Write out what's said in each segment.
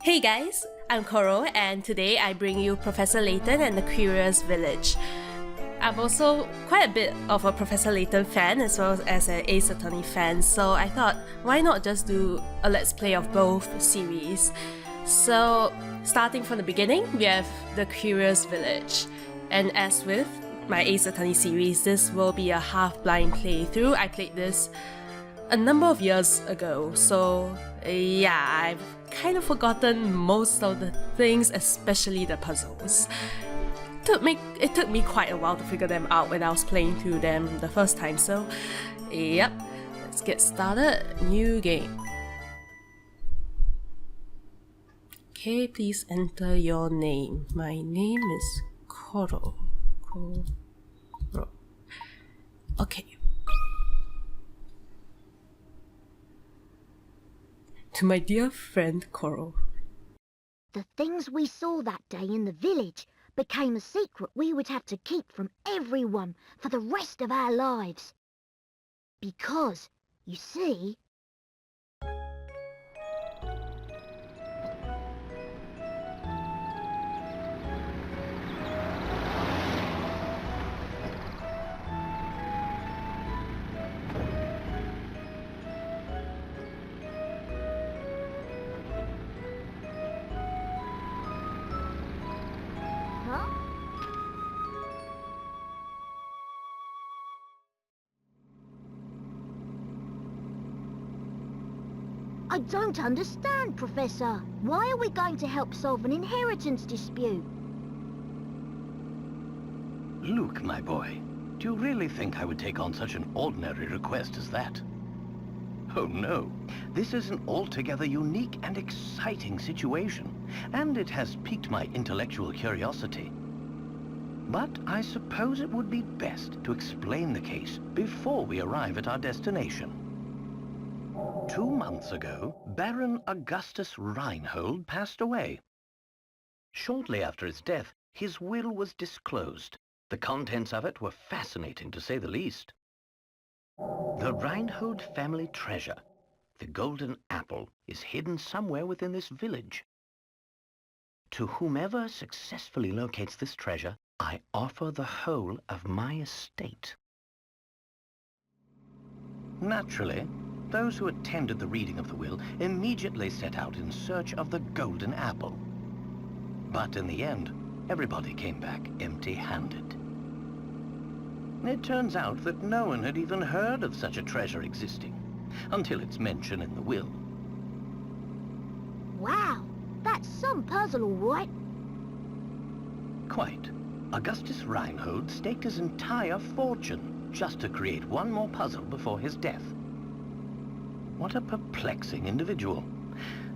Hey guys, I'm KORO and today I bring you Professor Layton and the Curious Village. I'm also quite a bit of a Professor Layton fan as well as an Ace Attorney fan, so I thought why not just do a let's play of both series. So starting from the beginning, we have the Curious Village, and as with my Ace Attorney series, this will be a half-blind playthrough. I played this a number of years ago, so yeah, I've kind of forgotten most of the things, especially the puzzles. It took me quite a while to figure them out when I was playing through them the first time, so yep, let's get started. New game. Okay, please enter your name. My name is KORO. KORO. Okay. To my dear friend KORO. The things we saw that day in the village became a secret we would have to keep from everyone for the rest of our lives. Because, you see... Huh? I don't understand, Professor. Why are we going to help solve an inheritance dispute? Luke, my boy, do you really think I would take on such an ordinary request as that? Oh no, this is an altogether unique and exciting situation, and it has piqued my intellectual curiosity. But I suppose it would be best to explain the case before we arrive at our destination. 2 months ago, Baron Augustus Reinhold passed away. Shortly after his death, his will was disclosed. The contents of it were fascinating, to say the least. The Reinhold family treasure, the golden apple, is hidden somewhere within this village. To whomever successfully locates this treasure, I offer the whole of my estate. Naturally, those who attended the reading of the will immediately set out in search of the golden apple. But in the end, everybody came back empty-handed. It turns out that no one had even heard of such a treasure existing, until its mention in the will. Wow, that's some puzzle, all right. Quite. Augustus Reinhold staked his entire fortune just to create one more puzzle before his death. What a perplexing individual.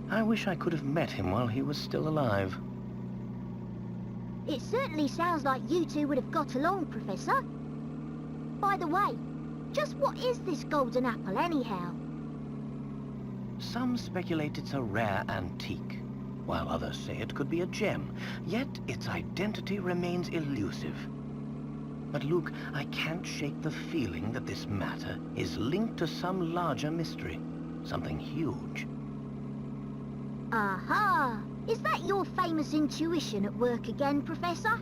I wish I could have met him while he was still alive. It certainly sounds like you two would have got along, Professor. By the way, just what is this golden apple anyhow? Some speculate it's a rare antique, while others say it could be a gem, yet its identity remains elusive. But Luke, I can't shake the feeling that this matter is linked to some larger mystery, something huge. Aha! Is that your famous intuition at work again, Professor?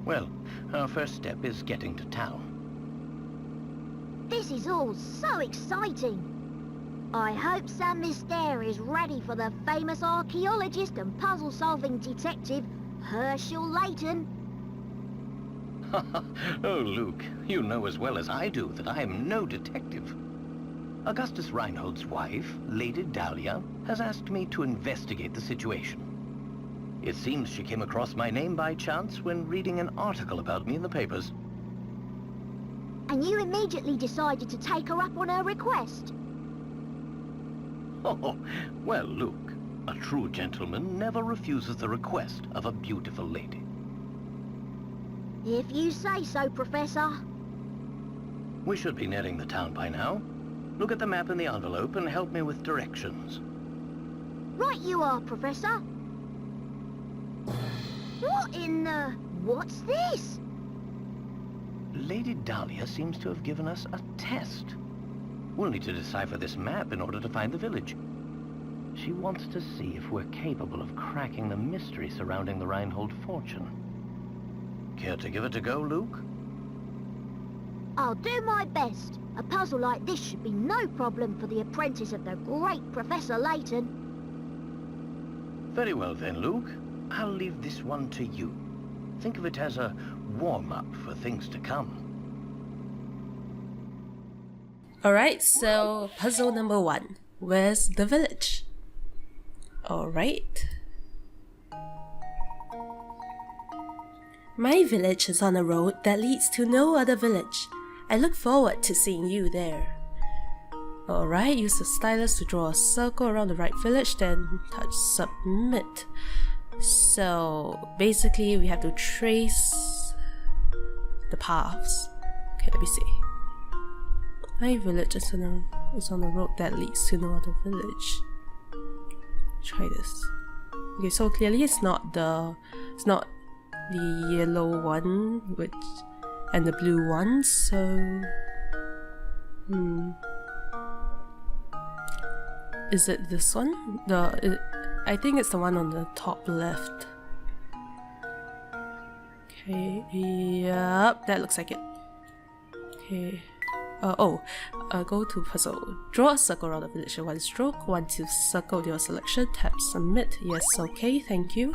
Well, our first step is getting to town. This is all so exciting. I hope Sam Mister is ready for the famous archaeologist and puzzle-solving detective, Herschel Layton. Oh, Luke, you know as well as I do that I am no detective. Augustus Reinhold's wife, Lady Dahlia, has asked me to investigate the situation. It seems she came across my name by chance when reading an article about me in the papers. And you immediately decided to take her up on her request? Oh, well, Luke, a true gentleman never refuses the request of a beautiful lady. If you say so, Professor. We should be nearing the town by now. Look at the map in the envelope and help me with directions. Right you are, Professor. What in the... what's this? Lady Dahlia seems to have given us a test. We'll need to decipher this map in order to find the village. She wants to see if we're capable of cracking the mystery surrounding the Reinhold fortune. Care to give it a go, Luke? I'll do my best. A puzzle like this should be no problem for the apprentice of the great Professor Layton. Very well then, Luke. I'll leave this one to you. Think of it as a warm-up for things to come. Alright, so puzzle number 1. Where's the village? Alright. My village is on a road that leads to no other village. I look forward to seeing you there. Alright, use the stylus to draw a circle around the right village, then touch submit. So basically we have to trace the paths. Okay, let me see. My village is on a road that leads to no other village. Try this. Okay, so clearly it's not the yellow one and the blue one, so is it this one? I think it's the one on the top left. Okay, yep, that looks like it. Okay. Go to puzzle. Draw a circle around the village in one stroke. Once you've circled your selection, tap submit. Yes, okay, thank you.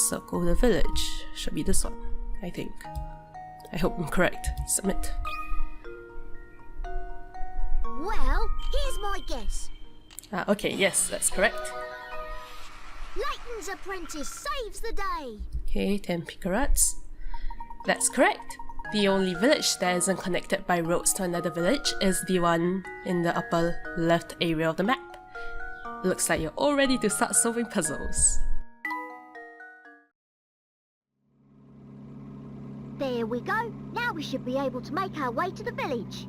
Circle the village. Should be this one, I think. I hope I'm correct. Submit. Well, here's my guess. Okay, yes, that's correct. Layton's apprentice saves the day. Okay, 10 picarats. That's correct. The only village that isn't connected by roads to another village is the one in the upper left area of the map. Looks like you're all ready to start solving puzzles. There we go. Now we should be able to make our way to the village.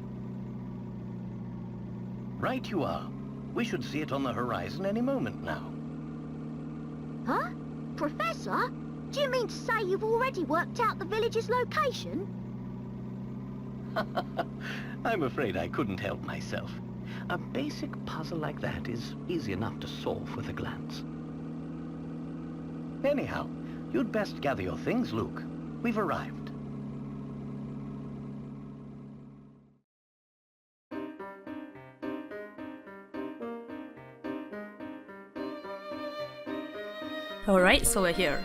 Right you are. We should see it on the horizon any moment now. Huh? Professor? Do you mean to say you've already worked out the village's location? I'm afraid I couldn't help myself. A basic puzzle like that is easy enough to solve with a glance. Anyhow, you'd best gather your things, Luke. We've arrived. Alright, so we're here.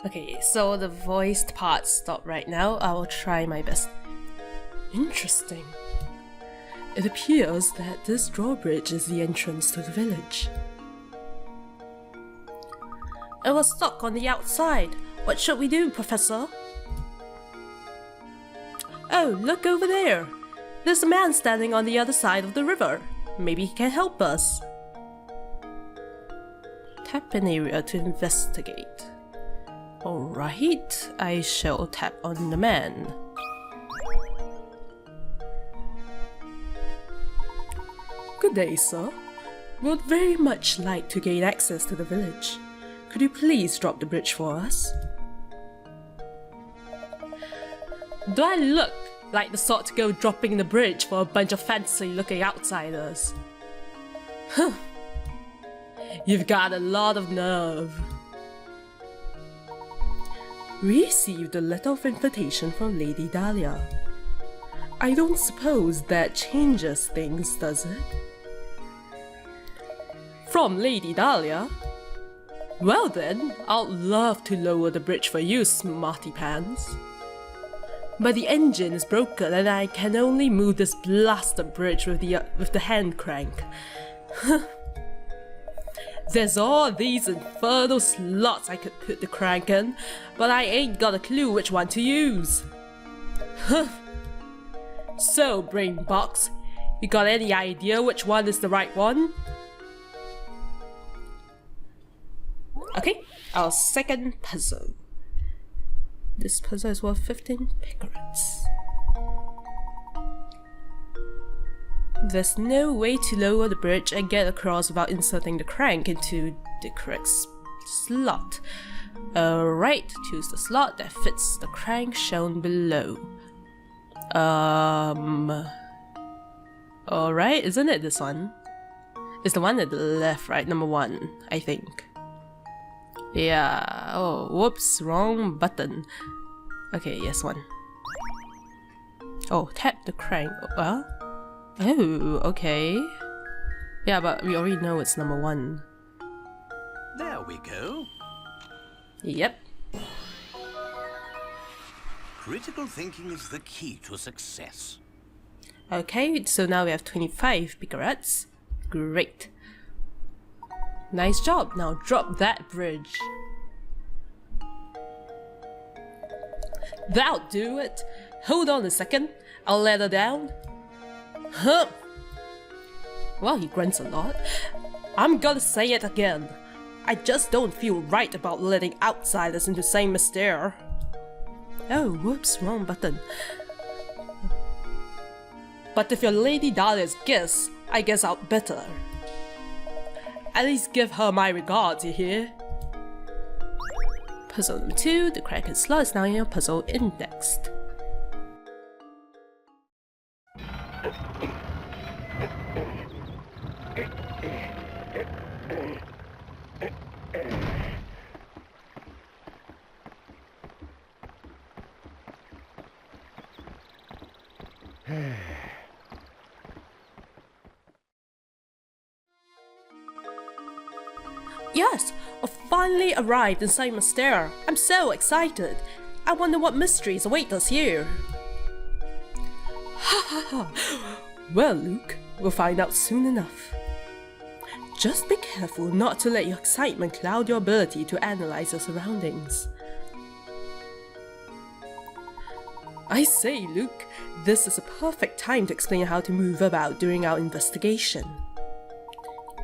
Okay, so the voiced parts stop right now. I will try my best. Interesting. It appears that this drawbridge is the entrance to the village. It was stuck on the outside. What should we do, Professor? Oh, look over there. There's a man standing on the other side of the river. Maybe he can help us. Tap an area to investigate. Alright, I shall tap on the man. Good day, sir. We would very much like to gain access to the village. Could you please drop the bridge for us? Do I look like the sort to go dropping the bridge for a bunch of fancy-looking outsiders? Huh. You've got a lot of nerve. Received a letter of invitation from Lady Dahlia. I don't suppose that changes things, does it? From Lady Dahlia? Well then, I'd love to lower the bridge for you, smarty pants. But the engine is broken and I can only move this blasted bridge with the hand crank. There's all these infernal slots I could put the crank in, but I ain't got a clue which one to use. So, brain box, you got any idea which one is the right one? Okay, our second puzzle. This puzzle is worth 15 picarats. There's no way to lower the bridge and get across without inserting the crank into the correct slot. Alright, choose the slot that fits the crank shown below. Alright, isn't it this one? It's the one at the left, right? Number 1, I think. Yeah, oh, whoops, wrong button. Okay, yes, 1. Oh, tap the crank. Well, oh, okay. Yeah, but we already know it's number 1. There we go. Yep. Critical thinking is the key to success. Okay, so now we have 25 picarats. Great. Nice job. Now drop that bridge. That'll do it. Hold on a second. I'll let her down. Huh. Well, he grunts a lot. I'm gonna say it again. I just don't feel right about letting outsiders into Saint Mystere. Oh, whoops, wrong button. But if your Lady Dahlia's guess, I guess I'd better. At least give her my regards, you hear? Puzzle number 2, the cracked slot is now in your puzzle indexed. Yes, I finally arrived in Saint Mystere. I'm so excited. I wonder what mysteries await us here. Ha ha ha. Well, Luke, we'll find out soon enough. Just be careful not to let your excitement cloud your ability to analyze your surroundings. I say, Luke, this is a perfect time to explain how to move about during our investigation.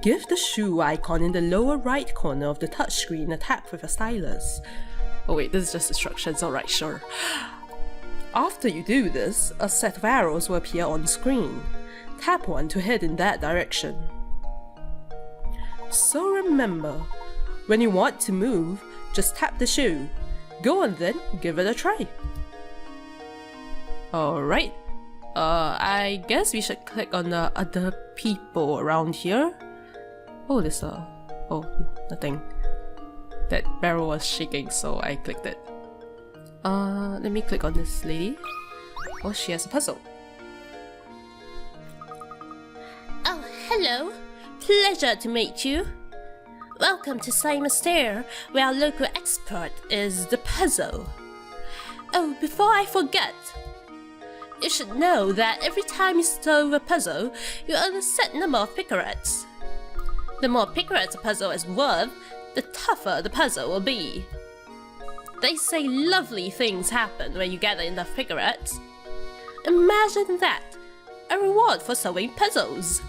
Give the shoe icon in the lower right corner of the touchscreen a tap with a stylus. Oh wait, this is just instructions, alright, sure. After you do this, a set of arrows will appear on screen. Tap one to head in that direction. So remember, when you want to move, just tap the shoe. Go on then, give it a try. Alright, I guess we should click on the other people around here. Oh, there's oh, nothing. That barrel was shaking, so I clicked it. Let me click on this lady. Oh, she has a puzzle. Oh, hello. Pleasure to meet you. Welcome to Saint Mystere, where our local expert is the puzzle. Oh, before I forget, you should know that every time you solve a puzzle, you earn a set number of picarats. The more picarats a puzzle is worth, the tougher the puzzle will be. They say lovely things happen when you gather enough picarats. Imagine that! A reward for solving puzzles!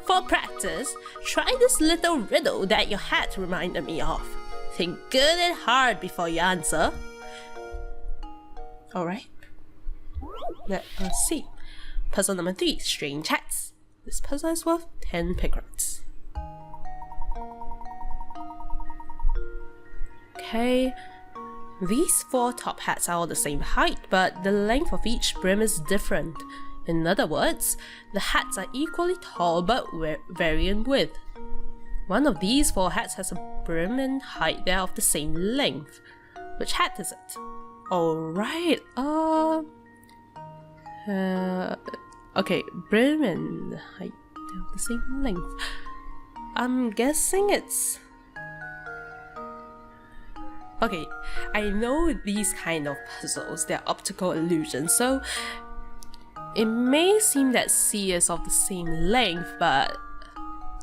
For practice, try this little riddle that your hat reminded me of. Think good and hard before you answer. Alright. Let us see. Puzzle number 3, Strange Hats. This puzzle is worth 10 picarats. Okay. These 4 top hats are all the same height, but the length of each brim is different. In other words, the hats are equally tall but vary in width. One of these 4 hats has a brim and height that are of the same length. Which hat is it? Alright, okay, brim and height are of the same length. I'm guessing it's... Okay, I know these kind of puzzles, they're optical illusions, so it may seem that C is of the same length, but...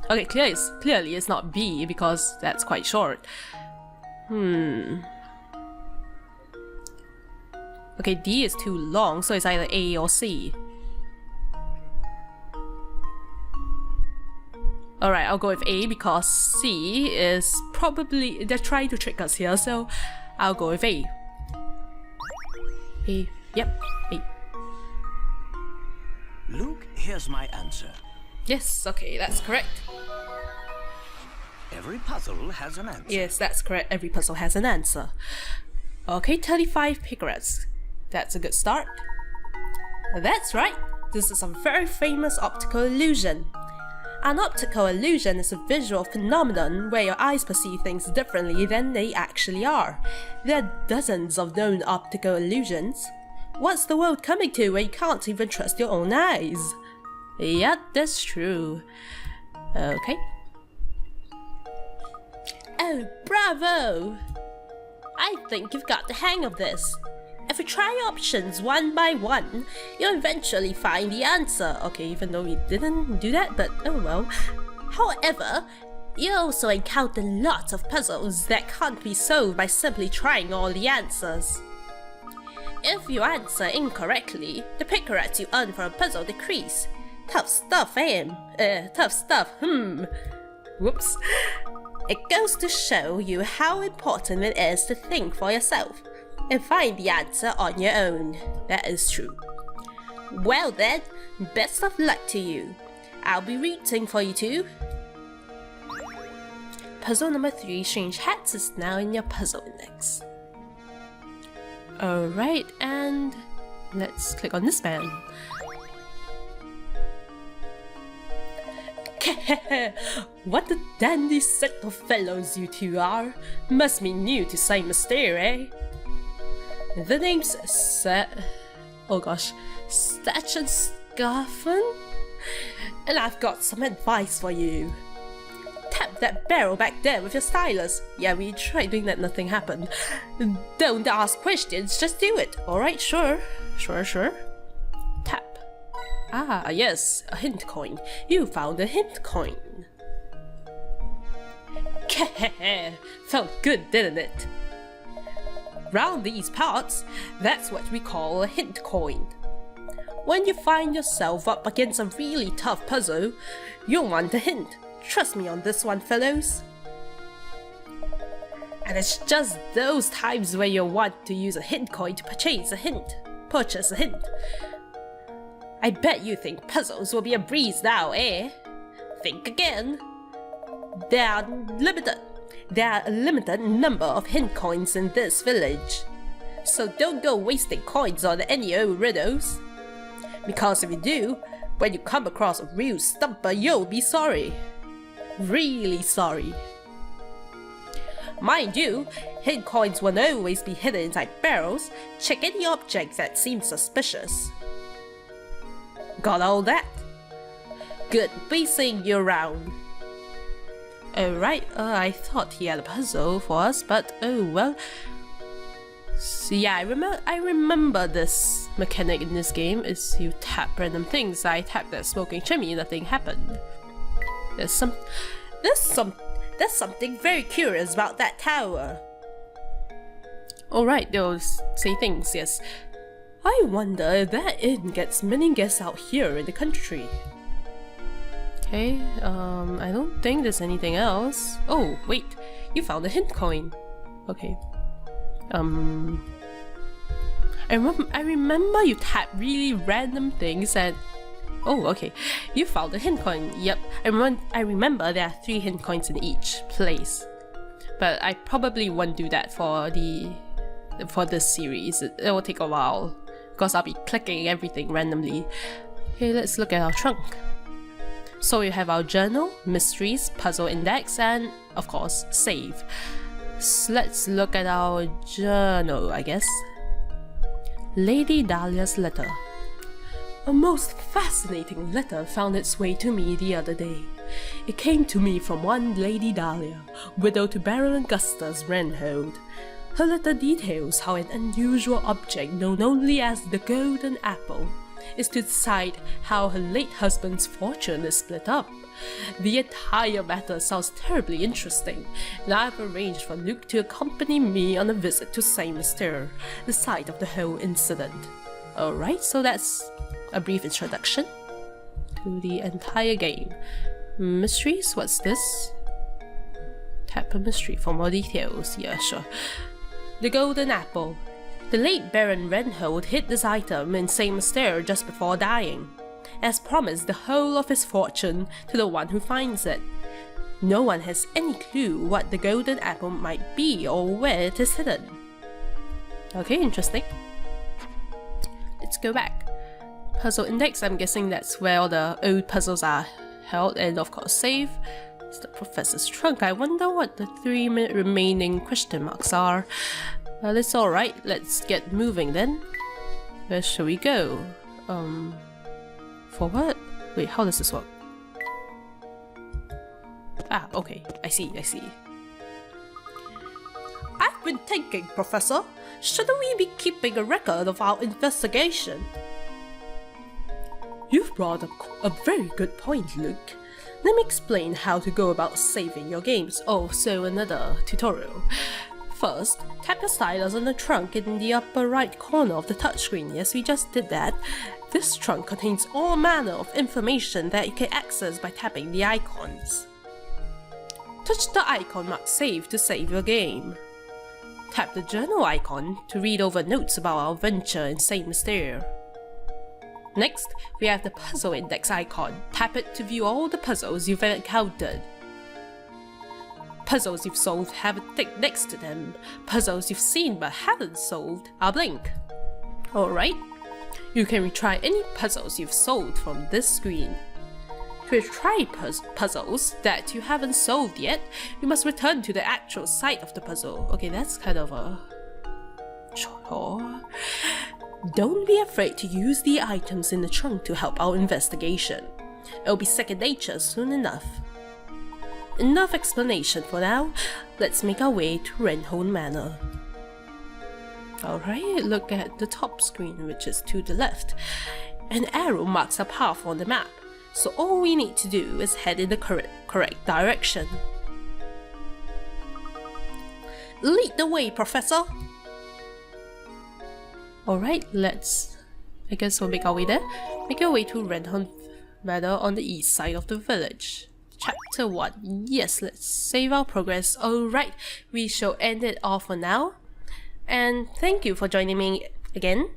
Okay, clearly it's not B because that's quite short. Okay, D is too long, so it's either A or C. Alright, I'll go with A because C is probably... they're trying to trick us here, so I'll go with A. A. Yep, A. Luke, here's my answer. Yes, okay, that's correct. Every puzzle has an answer. Yes, that's correct. Every puzzle has an answer. Okay, 35 picarats. That's a good start. That's right. This is a very famous optical illusion. An optical illusion is a visual phenomenon where your eyes perceive things differently than they actually are. There are dozens of known optical illusions. What's the world coming to where you can't even trust your own eyes? Yep, that's true. Okay. Oh, bravo! I think you've got the hang of this. If you try options one by one, you'll eventually find the answer. Okay, even though we didn't do that, but oh well. However, you also encounter lots of puzzles that can't be solved by simply trying all the answers. If you answer incorrectly, the picarats you earn for a puzzle decrease. Tough stuff, Whoops. It goes to show you how important it is to think for yourself and find the answer on your own. That is true. Well then, best of luck to you. I'll be rooting for you too. Puzzle number 3, Strange Hats, is now in your puzzle index. Alright, and let's click on this man. What a dandy set of fellows you two are. Must be new to Saint Mystere, eh? The name's Statch and Scarfen? And I've got some advice for you. Tap that barrel back there with your stylus. Yeah, we tried doing that, nothing happened. Don't ask questions, just do it. Alright, sure. Sure. Tap. Ah, yes, a hint coin. You found a hint coin. Felt good, didn't it? Round these parts, that's what we call a hint coin. When you find yourself up against a really tough puzzle, you'll want a hint. Trust me on this one, fellows. And it's just those times where you want to use a hint coin to purchase a hint. I bet you think puzzles will be a breeze now, eh? Think again. There are a limited number of hint coins in this village. So don't go wasting coins on any old riddles. Because if you do, when you come across a real stumper, you'll be sorry. Really sorry. Mind you, hint coins won't always be hidden inside barrels. Check any object that seems suspicious. Got all that? Good, be seeing you around. Alright, I thought he had a puzzle for us, but oh well. So yeah, I remember this mechanic in this game is you tap random things. I tapped that smoking chimney, nothing happened. There's something very curious about that tower. Alright, they'll say things, yes. I wonder if that inn gets many guests out here in the country. Okay, I don't think there's anything else. Oh, wait, you found a hint coin. Okay. I remember you tap really random things and... Oh, okay. You found a hint coin. Yep. I remember there are 3 hint coins in each place. But I probably won't do that for this series. It will take a while. Because I'll be clicking everything randomly. Okay, let's look at our trunk. So we have our journal, mysteries, puzzle index, and of course, save. So let's look at our journal, I guess. Lady Dahlia's letter. A most fascinating letter found its way to me the other day. It came to me from one Lady Dahlia, widow to Baron Augustus Renhold. Her letter details how an unusual object known only as the Golden Apple is to decide how her late husband's fortune is split up. The entire matter sounds terribly interesting, and I've arranged for Luke to accompany me on a visit to Saint Mystere, the site of the whole incident. Alright, so that's a brief introduction to the entire game. Mysteries? What's this? Tap a mystery for more details. Yeah, sure. The golden apple. The late Baron Renhold hid this item in Saint Mystere just before dying. As promised the whole of his fortune to the one who finds it. No one has any clue what the golden apple might be or where it is hidden. Okay, interesting. Let's go back. Puzzle index, I'm guessing that's where all the old puzzles are held, and of course save. It's the professor's trunk. I wonder what the 3 remaining question marks are. Well, it's alright, let's get moving then. Where shall we go? Forward? Wait, how does this work? Ah, okay, I see. I've been thinking, Professor, shouldn't we be keeping a record of our investigation? You've brought up a very good point, Luke. Let me explain how to go about saving your games. Oh, so another tutorial. First, tap your stylus on the trunk in the upper right corner of the touchscreen. Yes, we just did that. This trunk contains all manner of information that you can access by tapping the icons. Touch the icon marked Save to save your game. Tap the journal icon to read over notes about our adventure in Saint Mystere. Next, we have the puzzle index icon. Tap it to view all the puzzles you've encountered. Puzzles you've solved have a tick next to them. Puzzles you've seen but haven't solved are blank. Alright, you can retry any puzzles you've solved from this screen. To retry puzzles that you haven't solved yet, you must return to the actual site of the puzzle. Okay, that's kind of a chore. Don't be afraid to use the items in the trunk to help our investigation. It'll be second nature soon enough. Enough explanation for now. Let's make our way to Renhold Manor. Alright, look at the top screen, which is to the left. An arrow marks a path on the map, so all we need to do is head in the correct direction. Lead the way, Professor! Alright, I guess we'll make our way there. Make our way to Renhold Manor on the east side of the village. Chapter 1. Yes, let's save our progress. Alright, we shall end it off for now. And thank you for joining me again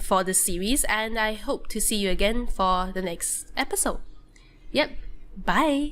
for this series, and I hope to see you again for the next episode. Yep, bye!